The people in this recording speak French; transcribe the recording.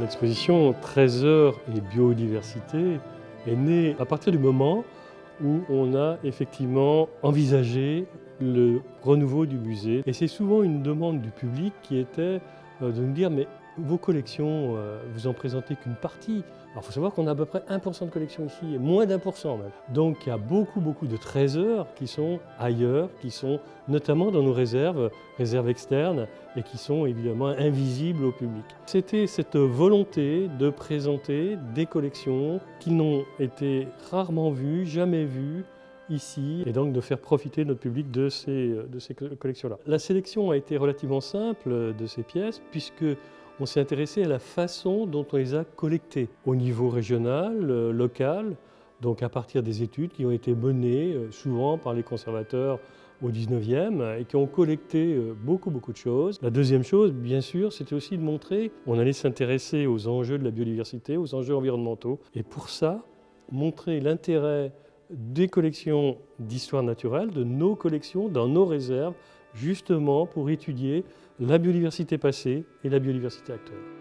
L'exposition Trésors et biodiversité est née à partir du moment où on a effectivement envisagé le renouveau du musée. Et c'est souvent une demande du public qui était de nous dire « mais vos collections, vous en présentez qu'une partie ». Alors il faut savoir qu'on a à peu près 1% de collection ici, et moins d'1% même. Donc il y a beaucoup de trésors qui sont ailleurs, qui sont notamment dans nos réserves externes, et qui sont évidemment invisibles au public. C'était cette volonté de présenter des collections qui n'ont été rarement vues, jamais vues ici, et donc de faire profiter notre public de ces collections-là. La sélection a été relativement simple de ces pièces, puisque on s'est intéressé à la façon dont on les a collectées au niveau régional, local, donc à partir des études qui ont été menées souvent par les conservateurs au 19e et qui ont collecté beaucoup de choses. La deuxième chose, bien sûr, c'était aussi de montrer qu'on allait s'intéresser aux enjeux de la biodiversité, aux enjeux environnementaux, et pour ça, montrer l'intérêt des collections d'histoire naturelle, de nos collections dans nos réserves, justement pour étudier la biodiversité passée et la biodiversité actuelle.